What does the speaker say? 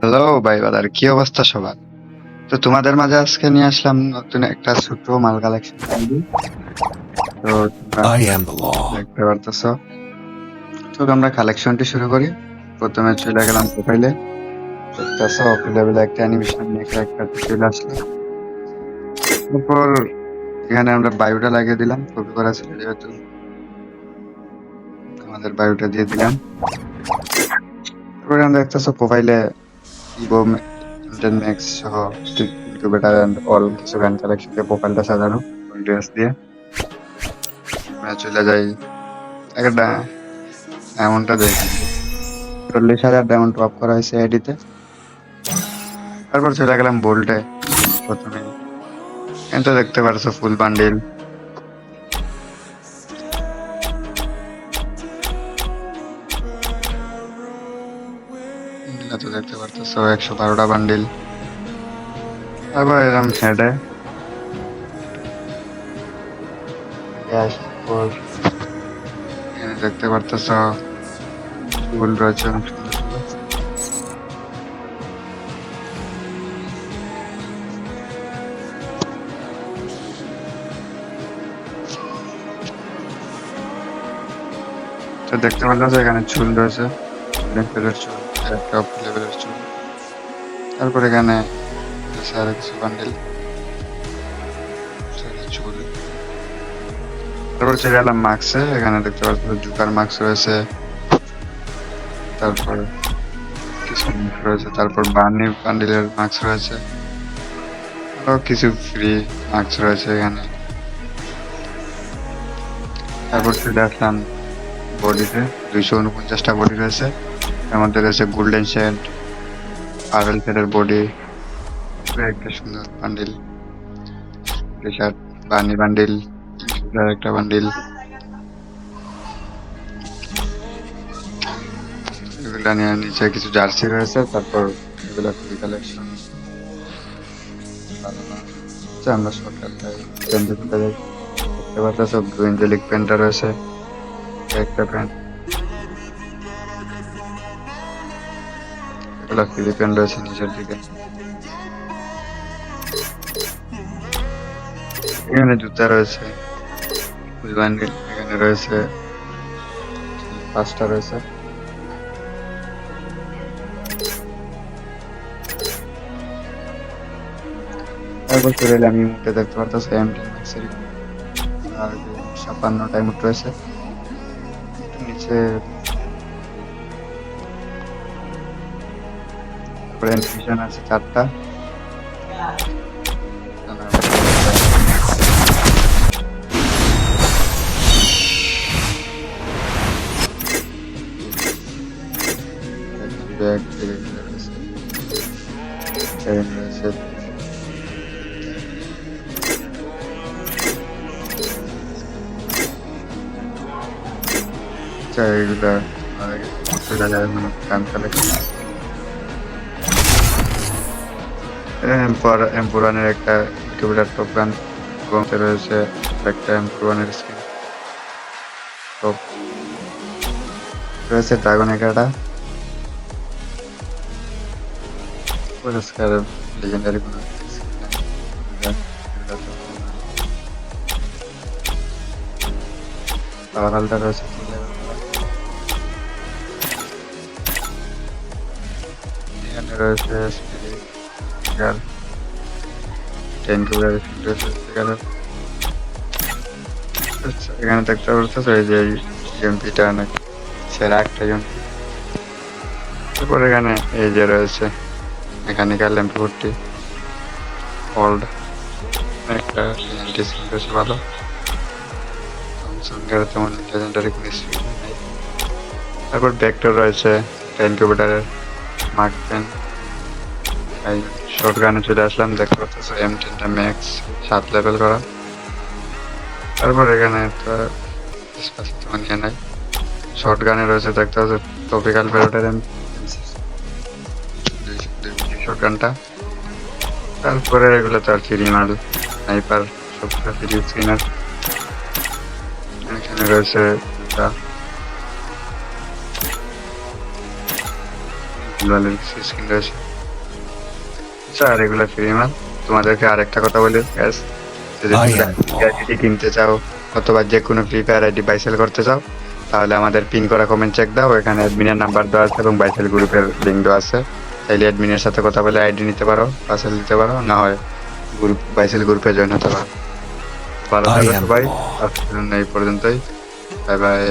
Hello ভাই বাদার, কি অবস্থা সবার? তো তোমাদের মাঝে আজকে নিয়ে আসলাম নতুন একটা ছোট মাল কালেকশন। তো তোমরা I am the law. দেখতে পারতেছো। তো আমরা কালেকশনটি শুরু করি। প্রথমে চলে গেলাম প্রোফাইলে। দেখতেছো অফিলেবল একটা অ্যানিমেশন নিয়ে ক্যারেক্টার চলে আসলো। তারপর এখানে আমরা বায়োটা লাগিয়ে দিলাম, কপি করা ছিল যেহেতু আমাদের বায়োটা দিয়ে দিলাম। তারপরে আমরা দেখতেছো প্রোফাইলে ইভো ম্যাক্স সহ ইনকিউবেটার এন্ড অল কিছু গান কালেকশন দিয়ে প্রোফাইলটা সাজানো ড্রেস দিয়ে। আমরা চলে যাই একটা অ্যামাউন্টটা দেখি, 40,000 ডায়মন্ড টপ করা হয়েছে আইডিতে। তারপর চলে গেলাম বোল্টে। প্রথমে এটা দেখতে পারছো ফুল বান্ডিল। এটা তো দেখতে পারতেছো 112টা বান্ডিল। তারপর এরকম হেডে এখানে দেখতে পারতেছো ফুল রয়েছে অনেক সুন্দর সুন্দর। তো দেখতে পারতেছো এখানে চুল রয়েছে, লেভেলের চুল, টপ লেভেলের চুল। তারপর এখানে আরো কিছু বান্ডিল চুল। তারপর চলে গেলাম মার্কসে। এখানে দেখতে পাচ্ছ জুকার মার্কস রয়েছে, তারপর কিছু মার্কস রয়েছে, তারপর বার্নি বান্ডিলের মার্কস রয়েছে, আরো কিছু ফ্রি মার্কস রয়েছে এখানে। তারপর চলে আসলাম বডিতে। 249টা বডি রয়েছে, এর মধ্যে রয়েছে গোল্ডেন শেড, পার্পল শেডের বডি, একটা সুন্দর বান্ডিল, টি শার্ট, বার্নি বান্ডিল, একটা বান্ডিল, এগুলা নিয়ে নিচে কিছু জার্সি রয়েছে। তারপর এগুলা ফ্রি কালেকশন। আমরা সরকারটাই দেখতে পাচ্ছি ব্লু এঞ্জেলিক প্যান্টটা রয়েছে, একটা প্যান্ট, এগুলা ফ্রি প্যান্ট রয়েছে নিচের দিকে। এখানে জুতা রয়েছে ফুল বান্ডিল, এখানে রয়েছে 5টা রয়েছে। তারপর চলে এলাম ইমোটে। দেখতে পারতেছে M10 ম্যাক্সের আর 56টা ইমোট রয়েছে। নিচে অ্যানিমেশন আছে 4টা। ব্যাগ রয়েছে, চেইন রয়েছে, এগুলা গান কালেকশন। এম্পুরানের একটা ইনকিউবেটর টপ গান এবং রয়েছে একটা এম্পুরানের স্কিন টপ রয়েছে, ড্রাগন এগারোটা পুরস্কার লিজেন্ডারি কোনো পাওয়ারটা রয়েছে। এখানে রয়েছে স্পিরিট গার্ল, 10 কিলোমিটার রয়েছে এখানে। আচ্ছা, এখানে দেখতে পাচ্ছ এই যে এমপিটা অনেক সেরা একটা এমপি। তারপর এখানে এই যে রয়েছে মেকানিক্যাল এমপি 40 ওল্ড, একটা বেশ ভালো। স্যামসাংয়ের তেমন লেজেন্ডারি কোনো স্পিড নেই। তারপর ভেক্টর রয়েছে 10 কিলোমিটারের মার্ক 10। এই শর্ট গানে চলে আসলাম। দেখতে পাচ্ছ M10টা ম্যাক্স 7 লেভেল করা। তারপর এখানে একটা তেমন ইয়ে নাই। শর্ট গানে রয়েছে দেখতে পাচ্ছ টপিক্যাল প্যারোটের শর্ট গানটা। তারপরে এগুলো তো আর ফ্রি মাল, স্নাইপার সবটা ফ্রি স্কিনার। এখানে রয়েছে স্কিন রয়েছে। পাচ্ছ আর এগুলো ফ্রি মাল। তোমাদেরকে আরেকটা কথা বলি guys, যদি I তোমরা am আইডি কিনতে চাও অথবা যে কোনো ফ্রি ফায়ার আইডি বাইসেল করতে চাও, তাহলে আমাদের পিন করা কমেন্ট চেক দাও, এখানে অ্যাডমিনের নাম্বার দেওয়া আছে এবং বাইসেল গ্রুপের লিঙ্ক দেওয়া আছে। চাইলে অ্যাডমিনের সাথে কথা বলে আইডি নিতে পারো, পার্সেল দিতে পারো, না হয় গ্রুপ বাইসেল গ্রুপে জয়েন হতে পারো। ভালো I থাকো am সবাই, আজকের জন্য এই পর্যন্তই। Bye bye.